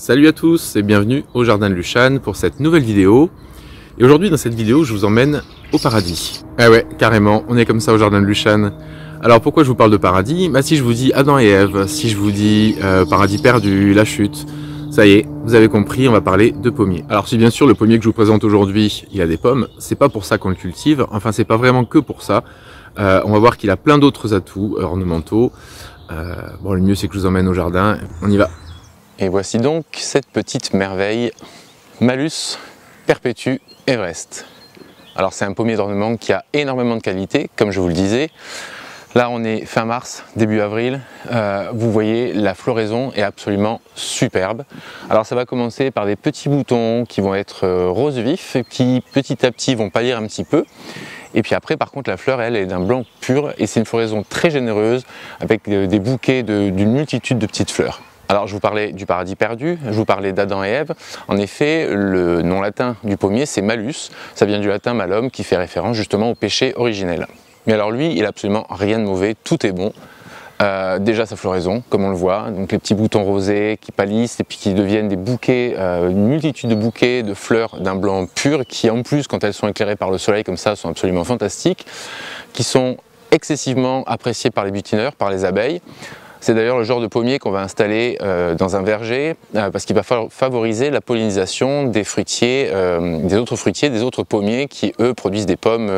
Salut à tous et bienvenue au Jardin de Luchan pour cette nouvelle vidéo. Et aujourd'hui dans cette vidéo je vous emmène au paradis. Ah ouais, carrément, on est comme ça au Jardin de Luchan. Alors pourquoi je vous parle de paradis? Bah si je vous dis Adam et Ève, si je vous dis paradis perdu, la chute, ça y est, vous avez compris, on va parler de pommier. Alors si bien sûr le pommier que je vous présente aujourd'hui, il a des pommes, c'est pas pour ça qu'on le cultive, enfin c'est pas vraiment que pour ça. On va voir qu'il a plein d'autres atouts ornementaux. Bon, le mieux c'est que je vous emmène au jardin, on y va. Et voici donc cette petite merveille, Malus Perpetuus Everest. Alors c'est un pommier d'ornement qui a énormément de qualité, comme je vous le disais. Là on est fin mars, début avril, vous voyez la floraison est absolument superbe. Alors ça va commencer par des petits boutons qui vont être rose vif, qui petit à petit vont pâlir un petit peu. Et puis après par contre la fleur elle est d'un blanc pur et c'est une floraison très généreuse avec des bouquets d'une multitude de petites fleurs. Alors je vous parlais du paradis perdu, je vous parlais d'Adam et Ève. En effet, le nom latin du pommier c'est Malus, ça vient du latin malum qui fait référence justement au péché originel. Mais alors lui, il n'a absolument rien de mauvais, tout est bon. Déjà sa floraison, comme on le voit, donc les petits boutons rosés qui pâlissent et puis qui deviennent des bouquets, une multitude de bouquets de fleurs d'un blanc pur qui en plus quand elles sont éclairées par le soleil comme ça sont absolument fantastiques, qui sont excessivement appréciés par les butineurs, par les abeilles. C'est d'ailleurs le genre de pommier qu'on va installer dans un verger parce qu'il va favoriser la pollinisation des fruitiers, des autres pommiers qui eux produisent des pommes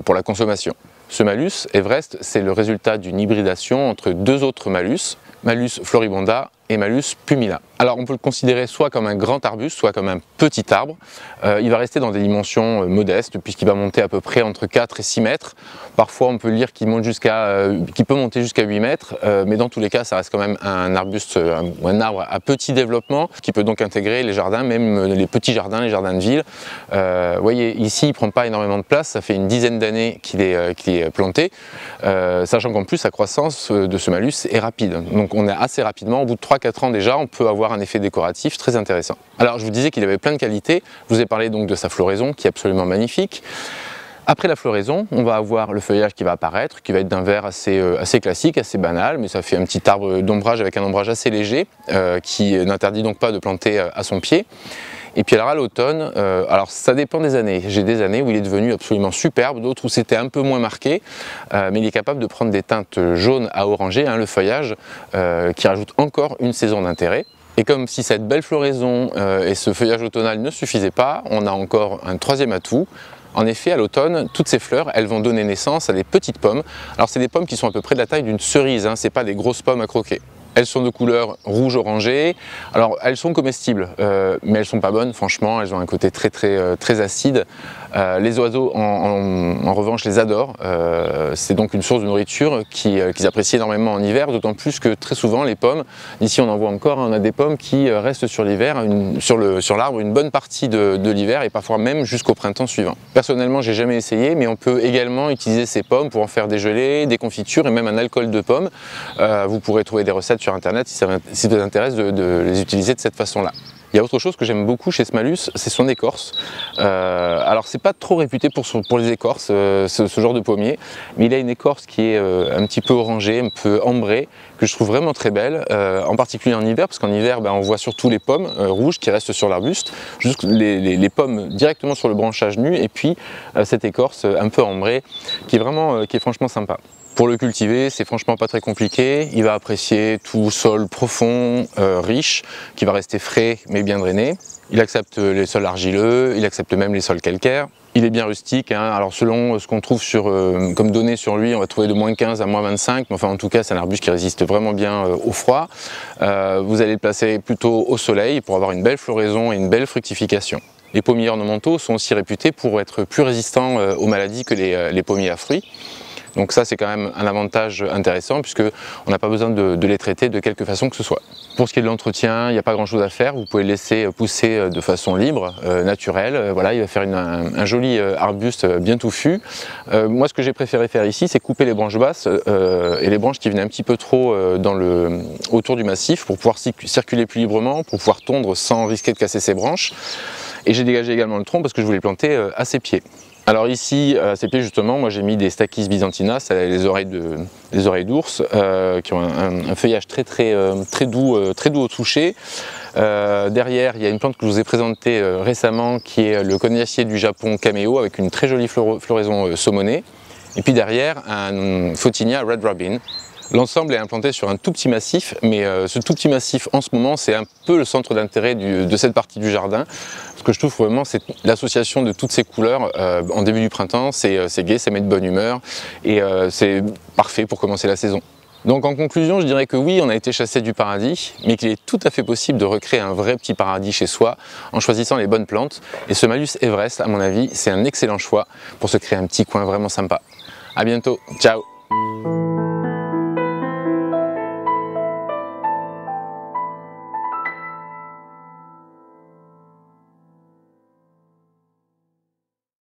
pour la consommation. Ce Malus Everest, c'est le résultat d'une hybridation entre deux autres Malus, Malus floribunda et Malus pumila. Alors on peut le considérer soit comme un grand arbuste, soit comme un petit arbre. Il va rester dans des dimensions modestes puisqu'il va monter à peu près entre 4 et 6 mètres. Parfois on peut lire qu'il peut monter jusqu'à 8 mètres, mais dans tous les cas ça reste quand même un arbuste ou un arbre à petit développement qui peut donc intégrer les jardins, même les petits jardins, les jardins de ville. Vous voyez ici il ne prend pas énormément de place, ça fait une dizaine d'années qu'il est planté, sachant qu'en plus la croissance de ce Malus est rapide. Donc on est assez rapidement, au bout de 3-4 ans déjà, on peut avoir un effet décoratif très intéressant. Alors je vous disais qu'il avait plein de qualités, je vous ai parlé donc de sa floraison qui est absolument magnifique. Après la floraison, on va avoir le feuillage qui va apparaître, qui va être d'un vert assez classique, assez banal, mais ça fait un petit arbre d'ombrage avec un ombrage assez léger, qui n'interdit donc pas de planter à son pied. Et puis alors à l'automne, alors ça dépend des années, j'ai des années où il est devenu absolument superbe, d'autres où c'était un peu moins marqué, mais il est capable de prendre des teintes jaunes à orangées, le feuillage, qui rajoute encore une saison d'intérêt. Et comme si cette belle floraison et ce feuillage automnal ne suffisaient pas, on a encore un troisième atout. En effet, à l'automne, toutes ces fleurs, elles vont donner naissance à des petites pommes. Alors c'est des pommes qui sont à peu près de la taille d'une cerise, c'est pas des grosses pommes à croquer. Elles sont de couleur rouge-orangé, alors elles sont comestibles, mais elles sont pas bonnes, franchement, elles ont un côté très acide. Les oiseaux, en revanche, les adorent, c'est donc une source de nourriture qu'ils apprécient énormément en hiver, d'autant plus que très souvent les pommes, ici on en voit encore, on a des pommes qui restent sur l'hiver, sur l'arbre une bonne partie de l'hiver et parfois même jusqu'au printemps suivant. Personnellement, j'ai jamais essayé, mais on peut également utiliser ces pommes pour en faire des gelées, des confitures et même un alcool de pommes. Vous pourrez trouver des recettes sur internet si ça vous intéresse de les utiliser de cette façon-là. Il y a autre chose que j'aime beaucoup chez ce Malus, c'est son écorce. Alors c'est pas trop réputé pour les écorces, ce genre de pommier, mais il a une écorce qui est un petit peu orangée, un peu ambrée, que je trouve vraiment très belle, en particulier en hiver, parce qu'en hiver on voit surtout les pommes rouges qui restent sur l'arbuste, juste les pommes directement sur le branchage nu, et puis cette écorce un peu ambrée, qui est franchement sympa. Pour le cultiver, c'est franchement pas très compliqué, il va apprécier tout sol profond, riche, qui va rester frais mais bien drainé. Il accepte les sols argileux, il accepte même les sols calcaires. Il est bien rustique, alors selon ce qu'on trouve comme données sur lui, on va trouver de -15 à -25, mais enfin en tout cas c'est un arbuste qui résiste vraiment bien au froid. Vous allez le placer plutôt au soleil pour avoir une belle floraison et une belle fructification. Les pommiers ornementaux sont aussi réputés pour être plus résistants aux maladies que les pommiers à fruits. Donc ça c'est quand même un avantage intéressant puisque on n'a pas besoin de les traiter de quelque façon que ce soit. Pour ce qui est de l'entretien, il n'y a pas grand chose à faire, vous pouvez le laisser pousser de façon libre, naturelle, voilà, il va faire un joli arbuste bien touffu. Moi ce que j'ai préféré faire ici c'est couper les branches basses et les branches qui venaient un petit peu trop autour du massif pour pouvoir circuler plus librement, pour pouvoir tondre sans risquer de casser ses branches. Et j'ai dégagé également le tronc parce que je voulais le planter à ses pieds. Alors ici, à ses pieds justement, moi j'ai mis des Stachys byzantina, c'est les oreilles d'ours, qui ont un feuillage très doux au toucher. Derrière, il y a une plante que je vous ai présentée récemment qui est le Cognacier du Japon Cameo avec une très jolie floraison saumonée. Et puis derrière, un Photinia Red Robin. L'ensemble est implanté sur un tout petit massif, mais ce tout petit massif en ce moment c'est un peu le centre d'intérêt de cette partie du jardin. Ce que je trouve vraiment c'est l'association de toutes ces couleurs en début du printemps, c'est gai, ça met de bonne humeur et c'est parfait pour commencer la saison. Donc en conclusion, je dirais que oui, on a été chassé du paradis, mais qu'il est tout à fait possible de recréer un vrai petit paradis chez soi en choisissant les bonnes plantes. Et ce Malus Everest, à mon avis, c'est un excellent choix pour se créer un petit coin vraiment sympa. A bientôt, ciao!